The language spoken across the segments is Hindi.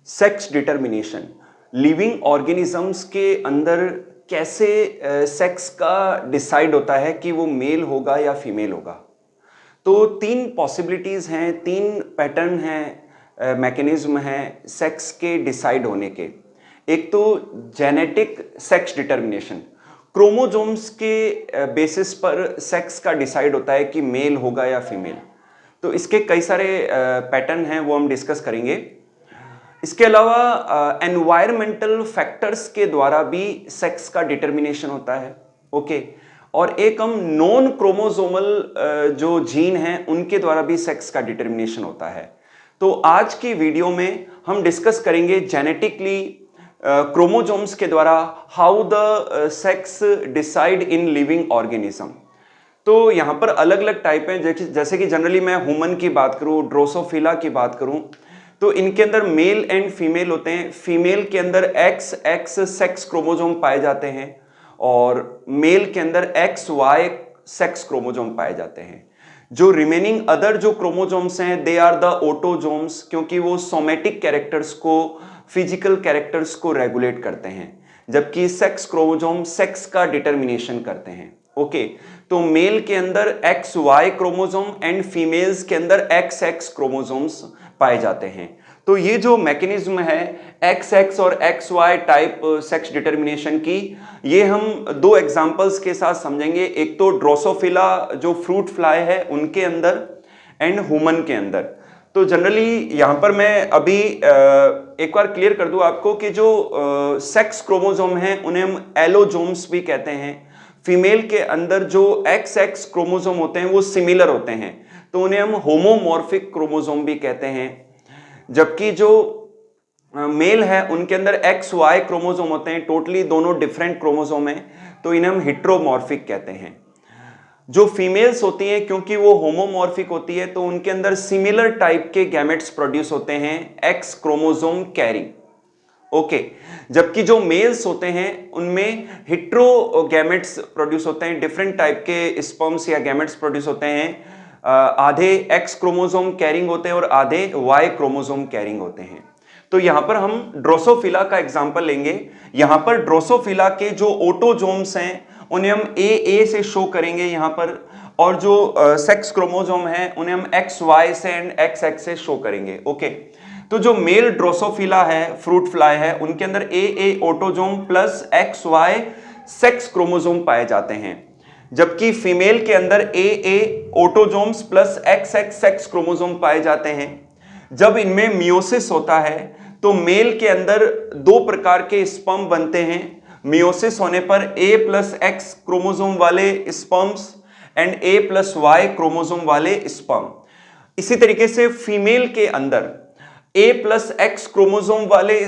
सेक्स डिटर्मिनेशन, लिविंग ऑर्गेनिजम्स के अंदर कैसे सेक्स का डिसाइड होता है कि वो मेल होगा या फीमेल होगा। तो तीन पॉसिबिलिटीज़ हैं, तीन पैटर्न हैं, मैकेनिज्म हैं सेक्स के डिसाइड होने के। एक तो जेनेटिक सेक्स डिटर्मिनेशन, क्रोमोजोम्स के बेसिस पर सेक्स का डिसाइड होता है कि मेल होगा या फीमेल। तो इसके कई सारे पैटर्न हैं, वो हम डिस्कस करेंगे। इसके अलावा एनवायरमेंटल फैक्टर्स के द्वारा भी सेक्स का डिटर्मिनेशन होता है। ओके, और एक हम नॉन क्रोमोसोमल जो जीन हैं उनके द्वारा भी सेक्स का डिटर्मिनेशन होता है। तो आज की वीडियो में हम डिस्कस करेंगे जेनेटिकली क्रोमोसोम्स के द्वारा how the sex decide in living organism. तो यहाँ पर अलग अलग टाइप हैं, जैसे कि जनरली मैं ह्यूमन की बात करूँ, ड्रोसोफिला की बात करूँ, तो इनके अंदर मेल एंड फीमेल होते हैं। फीमेल के अंदर XX सेक्स क्रोमोसोम पाए जाते हैं और मेल के अंदर XY सेक्स क्रोमोसोम पाए जाते हैं। जो रिमेनिंग अदर जो क्रोमोसोम्स हैं दे आर द ऑटोजोम्स, क्योंकि वो सोमेटिक कैरेक्टर्स को, फिजिकल कैरेक्टर्स को रेगुलेट करते हैं, जबकि सेक्स क्रोमोसोम सेक्स का डिटर्मिनेशन करते हैं। ओके, तो मेल के अंदर XY क्रोमोसोम एंड फीमेल्स के अंदर XX क्रोमोसोम्स पाए जाते हैं। तो ये जो मैकेनिज्म है XX और XY टाइप सेक्स डिटर्मिनेशन की, ये हम दो एग्जांपल्स के साथ समझेंगे। एक तो ड्रोसोफिला जो फ्रूट फ्लाई है उनके अंदर, एंड ह्यूमन के अंदर। तो जनरली यहां पर मैं अभी एक बार क्लियर कर दूं आपको कि जो सेक्स क्रोमोसोम हैं उन्हें हम एलोजोम्स भी कहते हैं। फीमेल के अंदर जो XX क्रोमोसोम होते हैं वो सिमिलर होते हैं, तो उन्हें हम होमोमॉर्फिक क्रोमोसोम भी कहते हैं। जबकि जो मेल है उनके अंदर XY क्रोमोसोम होते हैं, टोटली दोनों डिफरेंट क्रोमोसोम हैं, तो इन्हें हम हेट्रोमॉर्फिक कहते हैं। जो फीमेल्स होती हैं, क्योंकि वो होमोमॉर्फिक होती है, तो उनके अंदर सिमिलर टाइप के गैमेट्स प्रोड्यूस होते हैं, X क्रोमोसोम कैरी। ओके, जबकि जो मेल्स होते हैं उनमें हेट्रो गैमेट्स प्रोड्यूस होते हैं, डिफरेंट टाइप के स्पर्म्स या गैमेट्स प्रोड्यूस होते हैं। आधे X क्रोमोसोम कैरिंग होते हैं और आधे Y क्रोमोसोम कैरिंग होते हैं। तो यहां पर हम ड्रोसोफिला का एग्जांपल लेंगे। यहां पर ड्रोसोफिला के जो ऑटोजोम्स हैं उन्हें हम AA से शो करेंगे यहां पर, और जो सेक्स क्रोमोसोम हैं उन्हें हम XY से एंड XX से शो करेंगे। ओके, तो जो मेल ड्रोसोफिला है, फ्रूट फ्लाई है, उनके अंदर AA autosome plus XY sex chromosome पाए जाते हैं, जबकि फीमेल के अंदर AA autosomes plus XX sex chromosome पाए जाते हैं। जब इनमें मियोसिस होता है तो मेल के अंदर दो प्रकार के स्पर्म बनते हैं। मियोसिस होने पर A प्लस X क्रोमोसोम वाले sperms and A plus Y chromosome वाले स्पर्म। इसी तरीके से फीमेल के अंदर A प्लस एक्स क्रोमोसोम वाले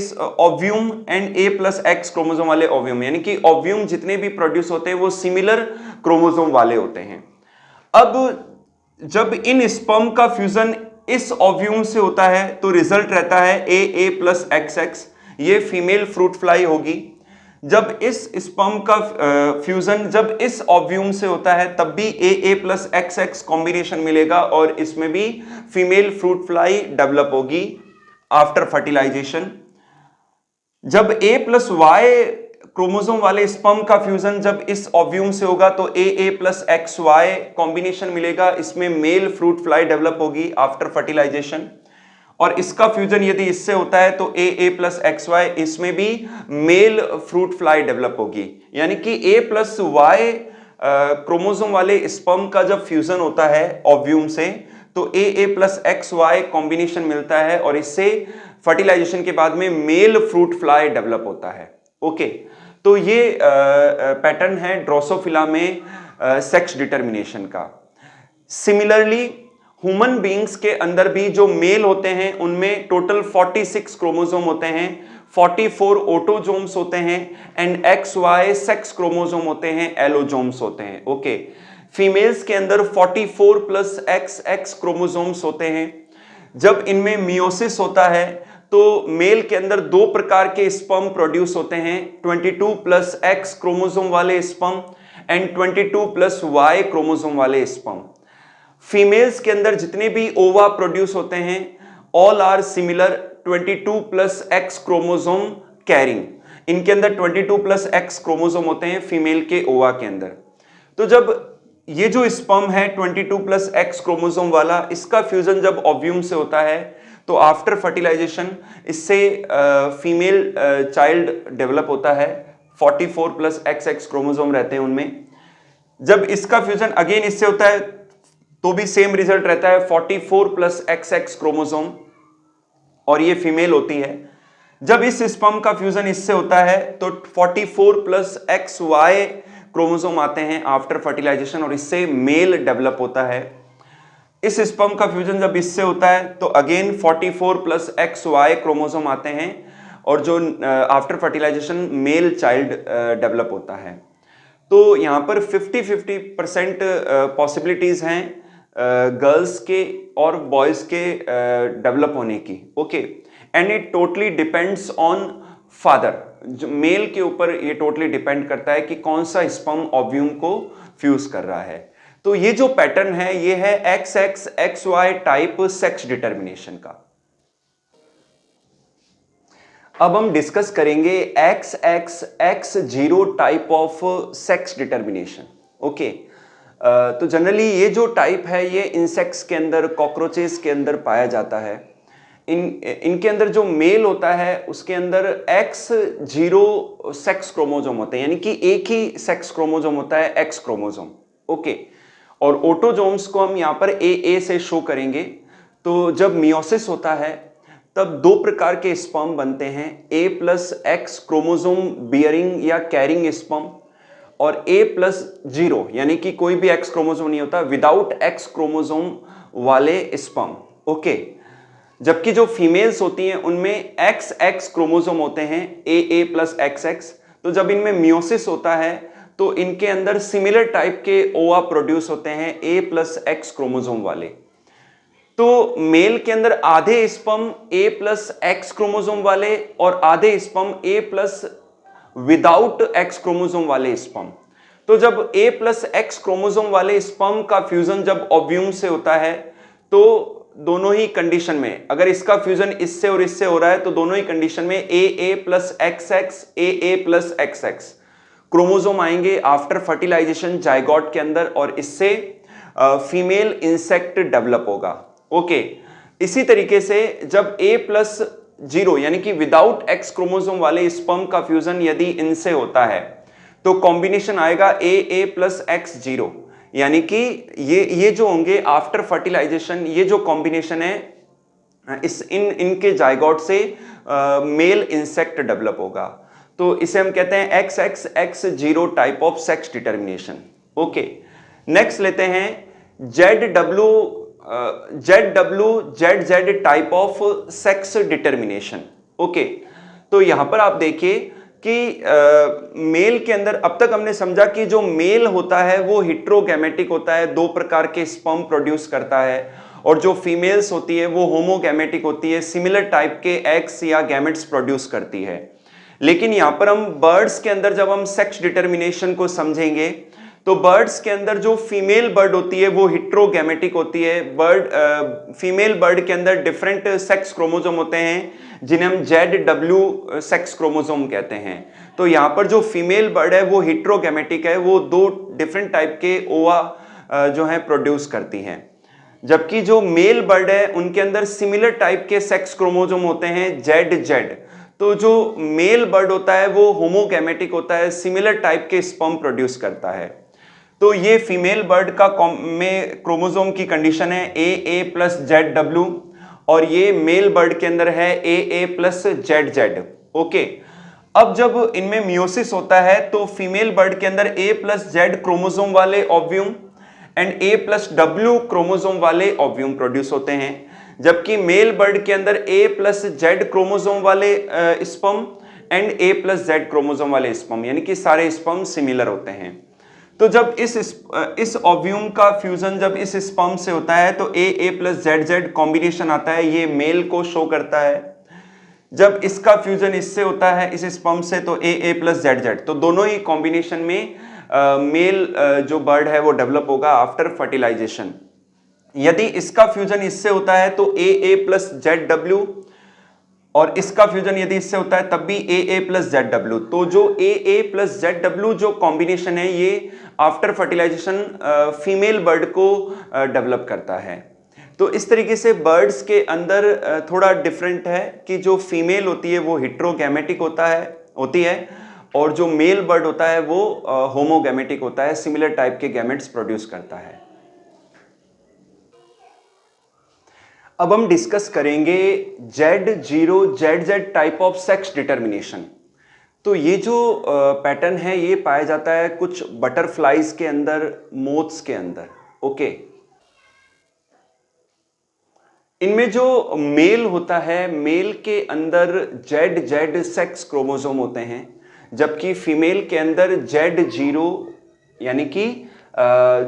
ovum and A plus X chromosome वाले ओव्यूम, यानी कि ओव्यूम जितने भी प्रोड्यूस होते हैं वो सिमिलर क्रोमोसोम वाले होते हैं। अब जब इन स्पर्म का फ्यूजन इस ओव्यूम से होता है तो रिजल्ट रहता है AA प्लस XX, ये फीमेल फ्रूट फ्लाई होगी। जब इस स्पर्म का फ्यूजन जब इस ओव्यूम से होता है तब भी AA प्लस XX कॉम्बिनेशन मिलेगा और इसमें भी फीमेल फ्रूट फ्लाई डेवलप होगी आफ्टर फर्टिलाइजेशन। जब A प्लस Y क्रोमोसोम वाले स्पर्म का फ्यूजन जब इस ओव्यूम से होगा तो AA प्लस XY कॉम्बिनेशन मिलेगा, इसमें मेल फ्रूट फ्लाई डेवलप होगी आफ्टर फर्टिलाइजेशन। और इसका फ्यूजन यदि इससे होता है तो AA प्लस XY, इसमें भी मेल फ्रूट फ्लाई डेवलप होगी। यानी कि A प्लस Y क्रोमोसोम वाले स्पर्म का जब फ्यूजन होता है ओव्यूम से तो AA प्लस XY कॉम्बिनेशन मिलता है और इससे फर्टिलाइजेशन के बाद में मेल फ्रूट फ्लाई डेवलप होता है। ओके, तो ये पैटर्न है ड्रोसोफिला में सेक्स डिटर्मिनेशन का। सिमिलरली ह्यूमन बीइंग्स के अंदर भी जो मेल होते हैं उनमें टोटल 46 क्रोमोसोम होते हैं, 44 ऑटोजोम्स होते हैं एंड XY सेक्स क्रोमोसोम होते हैं, एलोजोम्स होते हैं। ओके, फीमेल्स के अंदर 44 प्लस XX क्रोमोसोम्स होते हैं। जब इनमें मियोसिस होता है तो मेल के अंदर दो प्रकार के स्पर्म प्रोड्यूस होते हैं, 22 प्लस X क्रोमोसोम वाले sperm and 22 plus Y chromosome वाले स्पर्म। फीमेल्स के अंदर जितने भी ओवा प्रोड्यूस होते हैं all are similar, 22 plus X chromosome carrying, इनके अंदर 22 प्लस एक्स क्रोमोसोम होते हैं फीमेल के ओवा के अंदर। तो जब ये जो स्पर्म है 22 प्लस एक्स क्रोमोसोम वाला, इसका फ्यूजन जब ओव्यूम से होता है तो आफ्टर फर्टिलाइजेशन इससे फीमेल चाइल्ड डेवलप होता है। 44 प्लस एक्स एक्स क्रोमोसोम रहते हैं उनमें। जब इसका फ्यूजन अगेन इससे होता है तो भी सेम रिजल्ट रहता है, 44 प्लस एक्स एक्स क्रोमोसोम, और ये फीमेल होती है। जब इस स्पर्म का फ्यूजन इससे होता है तो 44 प्लस एक्स वाई क्रोमोसोम आते हैं आफ्टर फर्टिलाइजेशन, और इससे मेल डेवलप होता है। इस स्पर्म का फ्यूजन जब इससे होता है तो again 44 plus X Y chromosome आते हैं, और जो after fertilization male child develop होता है। तो यहां पर 50-50% पॉसिबिलिटीज हैं गर्ल्स के और बॉयज के डेवलप होने की। Okay, and it totally depends on father. जो मेल के ऊपर ये टोटली डिपेंड करता है कि कौन सा स्पर्म ओव्यूम को फ्यूज कर रहा है। तो ये जो पैटर्न है ये है XX XY type sex determination का। अब हम डिस्कस करेंगे XX X0 type of sex determination. Okay, तो जनरली ये जो टाइप है ये इंसेक्ट्स के अंदर, कॉकरोचेस के अंदर पाया जाता है। इनके अंदर जो मेल होता है उसके अंदर X0 सेक्स क्रोमोसोम होते हैं, यानी कि एक ही सेक्स क्रोमोसोम होता है, X क्रोमोसोम। ओके, और ऑटोजोम्स को हम यहां पर AA से शो करेंगे। तो जब मियोसिस होता है तब दो प्रकार के स्पर्म बनते हैं, A plus X chromosome bearing या कैरिंग स्पर्म, और A प्लस 0 यानी कि कोई भी एक्स क्रोमोसोम नहीं होता, विदाउट एक्स क्रोमोसोम वाले स्पर्म। ओके, जबकि जो फीमेल्स होती हैं उनमें XX क्रोमोसोम होते हैं, AA प्लस XX। तो जब इनमें मियोसिस होता है तो इनके अंदर सिमिलर टाइप के ओवा प्रोड्यूस होते हैं, A प्लस एक्स क्रोमोसोम वाले। तो मेल के अंदर आधे sperm A plus X chromosome वाले और आधे sperm A plus without x chromosome वाले स्पर्म। तो जब A प्लस एक्स क्रोमोसोम वाले स्पर्म का फ्यूजन जब ओव्यूम से होता है तो दोनों ही कंडीशन में, अगर इसका फ्यूजन इससे और इससे हो रहा है तो दोनों ही कंडीशन में AA plus XX AA plus XX chromosome आएंगे आफ्टर फर्टिलाइजेशन जाइगोट के अंदर, और इससे फीमेल इंसेक्ट डेवलप होगा। ओके, इसी तरीके से जब A प्लस 0 यानी कि विदाउट एक्स क्रोमोसोम वाले स्पर्म का फ्यूजन यदि इनसे होता है तो कॉम्बिनेशन आएगा AA प्लस X0, यानी कि ये जो होंगे आफ्टर फर्टिलाइजेशन, ये जो कॉम्बिनेशन है इनके जाइगोट से मेल इंसेक्ट डेवलप होगा। तो इसे हम कहते हैं XX X0 type of sex determination. Okay, next लेते हैं ZW type of sex determination. Okay, तो यहां पर आप देखिए कि मेल के अंदर अब तक हमने समझा कि जो मेल होता है वो हेटेरोगैमेटिक होता है, दो प्रकार के स्पर्म प्रोड्यूस करता है, और जो फीमेल्स होती है वो होमोगैमेटिक होती है, सिमिलर टाइप के एग्स या गैमेट्स प्रोड्यूस करती है। लेकिन यहां पर हम बर्ड्स के अंदर जब हम सेक्स डिटर्मिनेशन को समझेंगे तो बर्ड्स के अंदर जो फीमेल बर्ड होती है वो हेटेरोगैमेटिक होती है। फीमेल बर्ड के अंदर डिफरेंट सेक्स क्रोमोसोम होते हैं जिन्हें हम ZW सेक्स क्रोमोसोम कहते हैं। तो यहाँ पर जो फीमेल बर्ड है वो हेटेरोगैमेटिक है, वो दो डिफरेंट टाइप के ओवा जो है प्रोड्यूस करती हैं। जबकि जो मेल बर्ड है उनके अंदर सिमिलर टाइप के सेक्स क्रोमोसोम होते हैं ZZ। तो जो मेल बर्ड होता है वो होमोगैमेटिक होता है, सिमिलर टाइप के स्पर्म प्रोड्यूस करता है। तो ये फीमेल बर्ड का में क्रोमोसोम की कंडीशन है AA प्लस ZW, और ये मेल बर्ड के अंदर है AA प्लस ZZ। ओके, अब जब इनमें मियोसिस होता है तो फीमेल बर्ड के अंदर A प्लस Z क्रोमोसोम वाले ovum and A plus W chromosome वाले ओव्यूम प्रोड्यूस होते हैं, जबकि मेल बर्ड के अंदर A प्लस Z क्रोमोसोम वाले sperm and A plus Z chromosome वाले स्पर्म, यानी कि सारे स्पर्म सिमिलर होते हैं। तो जब इस ओव्यूम का फ्यूजन जब इस स्पर्म से होता है तो AA प्लस ZZ कॉम्बिनेशन आता है, ये मेल को शो करता है। जब इसका फ्यूजन इससे होता है इस स्पर्म से तो AA प्लस ZZ, तो दोनों ही कॉम्बिनेशन में मेल जो बर्ड है वो डेवलप होगा आफ्टर और इसका फ्यूजन यदि इससे होता है तब भी AA प्लस ZW। तो जो AA प्लस ZW जो कॉम्बिनेशन है ये आफ्टर फर्टिलाइजेशन फीमेल बर्ड को डेवलप करता है। तो इस तरीके से बर्ड्स के अंदर थोड़ा डिफरेंट है कि जो फीमेल होती है वो हिट्रोगैमेटिक होती है और जो मेल बर्ड होता है वो होमोगैमेटिक होता है, सिमिलर टाइप के गैमेट्स प्रोड्यूस करता है। अब हम डिस्कस करेंगे Z0 ZZ type of sex determination. तो ये जो पैटर्न है ये पाया जाता है कुछ बटरफ्लाइज के अंदर, मोथ्स के अंदर। ओके, इनमें जो मेल होता है, मेल के अंदर ZZ सेक्स क्रोमोसोम होते हैं, जबकि फीमेल के अंदर Z0 यानी कि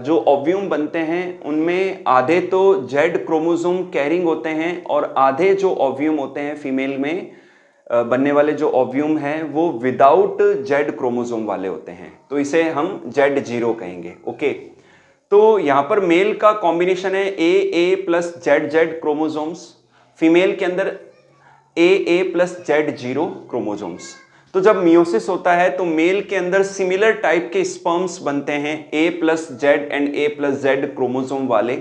जो ओव्यूम बनते हैं उनमें आधे तो Z क्रोमोसोम कैरिंग होते हैं और आधे जो ओव्यूम होते हैं फीमेल में बनने वाले जो ओव्यूम हैं वो विदाउट Z क्रोमोसोम वाले होते हैं, तो इसे हम Z0 कहेंगे। ओके, तो यहां पर मेल का कॉम्बिनेशन है AA plus ZZ chromosomes, female के अंदर AA प्लस Z0 क्रोमोसोम्स। तो जब मियोसिस होता है तो मेल के अंदर सिमिलर टाइप के स्पर्म्स बनते हैं A plus Z and A plus Z chromosome वाले।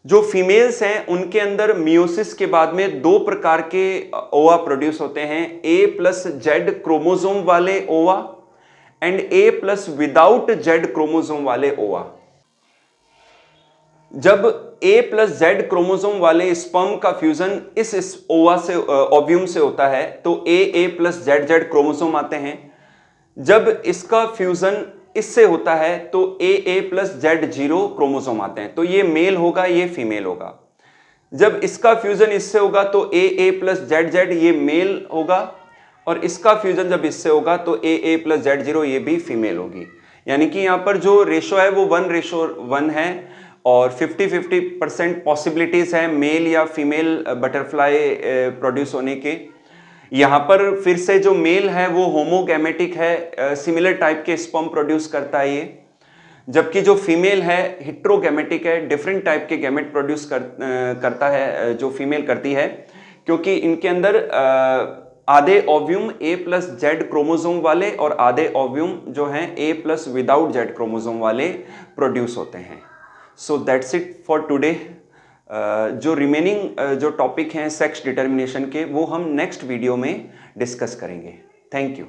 जो फीमेल्स हैं उनके अंदर मियोसिस के बाद में दो प्रकार के ओवा प्रोड्यूस होते हैं, A प्लस Z क्रोमोसोम वाले ओवा and A plus without Z chromosome वाले ओवा। जब A प्लस Z क्रोमोसोम वाले स्पर्म का फ्यूजन इस ओवा से ओव्यूम से होता है तो A प्लस ZZ क्रोमोसोम आते हैं। जब इसका फ्यूजन इससे होता है तो AA प्लस Z0 क्रोमोसोम आते हैं। तो ये मेल होगा, ये फीमेल होगा। जब इसका फ्यूजन इससे होगा तो AA प्लस ZZ ये मेल होगा और इसका फ्यूजन जब इससे होगा तो AA प्लस Z0 ये भी फीमेल होगी। यानी कि यहां पर जो रेशो है वो 1:1 है और 50-50% पॉसिबिलिटीज है मेल या फीमेल बटरफ्लाई प्रोड्यूस होने के। यहां पर फिर से जो मेल है वो होमोगैमेटिक है, सिमिलर टाइप के स्पर्म प्रोड्यूस करता है ये, जबकि जो फीमेल है हिट्रोगैमेटिक है, डिफरेंट टाइप के गैमेट प्रोड्यूस करता है जो फीमेल करती है, क्योंकि इनके अंदर आधे ovum A plus Z chromosome वाले और आधे ओव्यूम जो हैं A plus without Z chromosome वाले प्रोड्यूस होते हैं। So that's it for today. जो रिमेनिंग जो टॉपिक हैं सेक्स डिटर्मिनेशन के वो हम नेक्स्ट वीडियो में डिस्कस करेंगे। Thank you.